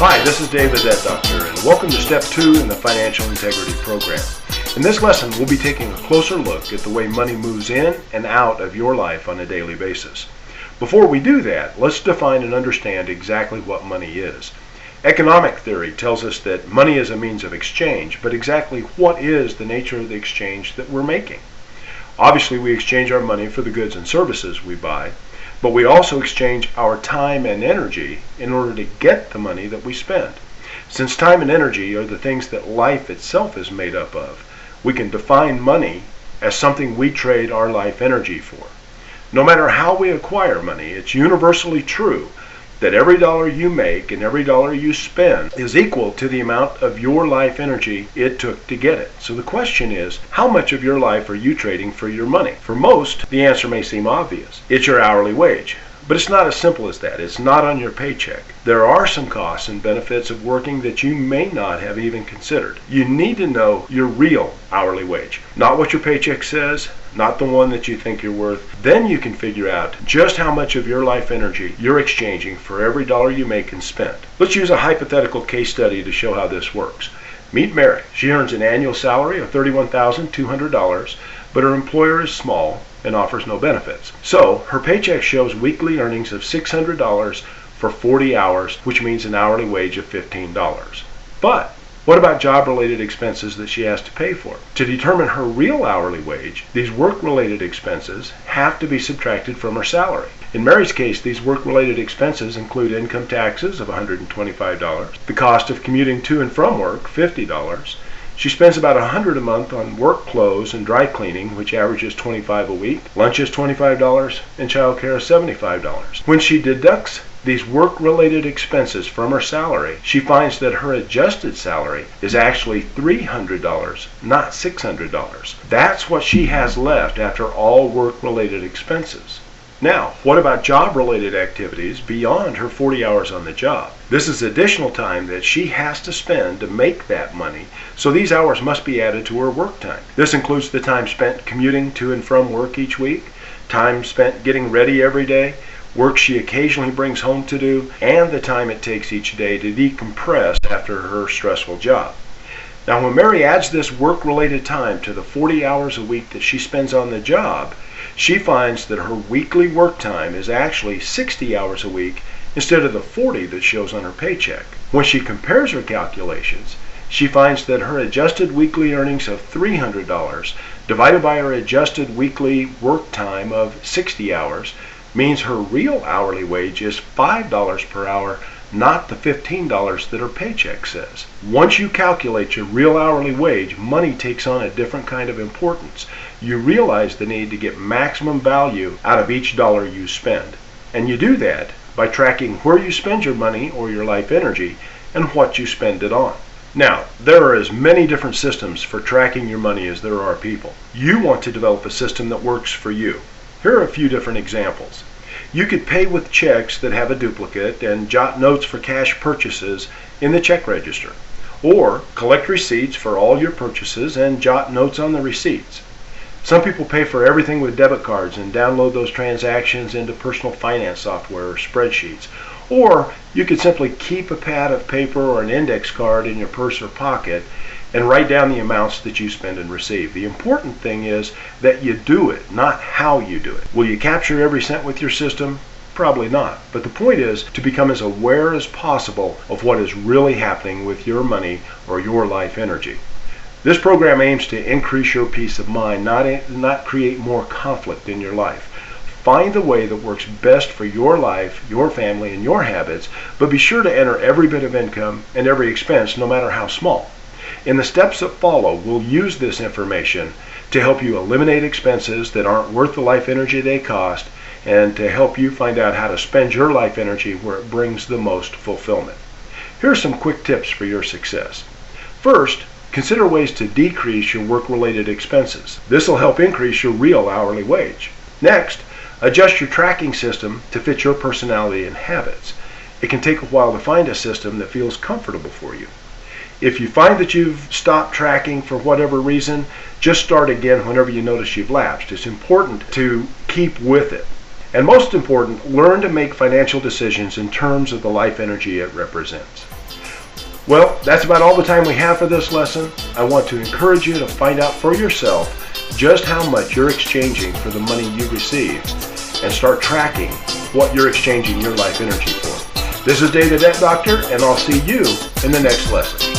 Hi, this is Dave the Debt Doctor, and welcome to Step 2 in the Financial Integrity Program. In this lesson, we'll be taking a closer look at the way money moves in and out of your life on a daily basis. Before we do that, let's define and understand exactly what money is. Economic theory tells us that money is a means of exchange, but exactly what is the nature of the exchange that we're making? Obviously, we exchange our money for the goods and services we buy, but we also exchange our time and energy in order to get the money that we spend. Since time and energy are the things that life itself is made up of, we can define money as something we trade our life energy for. No matter how we acquire money, it's universally true that every dollar you make and every dollar you spend is equal to the amount of your life energy it took to get it. So the question is, how much of your life are you trading for your money? For most, the answer may seem obvious. It's your hourly wage. But it's not as simple as that. It's not on your paycheck. There are some costs and benefits of working that you may not have even considered. You need to know your real hourly wage, not what your paycheck says, not the one that you think you're worth. Then you can figure out just how much of your life energy you're exchanging for every dollar you make and spend. Let's use a hypothetical case study to show how this works. Meet Mary. She earns an annual salary of $31,200, but her employer is small and offers no benefits. So her paycheck shows weekly earnings of $600 for 40 hours, which means an hourly wage of $15. But what about job-related expenses that she has to pay for? To determine her real hourly wage, these work-related expenses have to be subtracted from her salary. In Mary's case, these work-related expenses include income taxes of $125, the cost of commuting to and from work, $50. She spends about $100 a month on work clothes and dry cleaning, which averages $25 a week. Lunch is $25 and childcare is $75. When she deducts these work-related expenses from her salary, she finds that her adjusted salary is actually $300, not $600. That's what she has left after all work-related expenses. Now, what about job-related activities beyond her 40 hours on the job? This is additional time that she has to spend to make that money, so these hours must be added to her work time. This includes the time spent commuting to and from work each week, time spent getting ready every day, work she occasionally brings home to do, and the time it takes each day to decompress after her stressful job. Now, when Mary adds this work-related time to the 40 hours a week that she spends on the job, she finds that her weekly work time is actually 60 hours a week instead of the 40 that shows on her paycheck. When she compares her calculations, she finds that her adjusted weekly earnings of $300 divided by her adjusted weekly work time of 60 hours means her real hourly wage is $5 per hour, not the $15 that her paycheck says. Once you calculate your real hourly wage, money takes on a different kind of importance. You realize the need to get maximum value out of each dollar you spend. And you do that by tracking where you spend your money or your life energy and what you spend it on. Now, there are as many different systems for tracking your money as there are people. You want to develop a system that works for you. Here are a few different examples. You could pay with checks that have a duplicate and jot notes for cash purchases in the check register, or collect receipts for all your purchases and jot notes on the receipts. Some people pay for everything with debit cards and download those transactions into personal finance software or spreadsheets. Or you could simply keep a pad of paper or an index card in your purse or pocket and write down the amounts that you spend and receive. The important thing is that you do it, not how you do it. Will you capture every cent with your system? Probably not. But the point is to become as aware as possible of what is really happening with your money or your life energy. This program aims to increase your peace of mind, not create more conflict in your life. Find the way that works best for your life, your family, and your habits, but be sure to enter every bit of income and every expense, no matter how small. In the steps that follow, we'll use this information to help you eliminate expenses that aren't worth the life energy they cost, and to help you find out how to spend your life energy where it brings the most fulfillment. Here are some quick tips for your success. First, consider ways to decrease your work-related expenses. This will help increase your real hourly wage. Next, adjust your tracking system to fit your personality and habits. It can take a while to find a system that feels comfortable for you. If you find that you've stopped tracking for whatever reason, just start again whenever you notice you've lapsed. It's important to keep with it. And most important, learn to make financial decisions in terms of the life energy it represents. Well, that's about all the time we have for this lesson. I want to encourage you to find out for yourself just how much you're exchanging for the money you receive and start tracking what you're exchanging your life energy for. This is Dave the Debt Doctor, and I'll see you in the next lesson.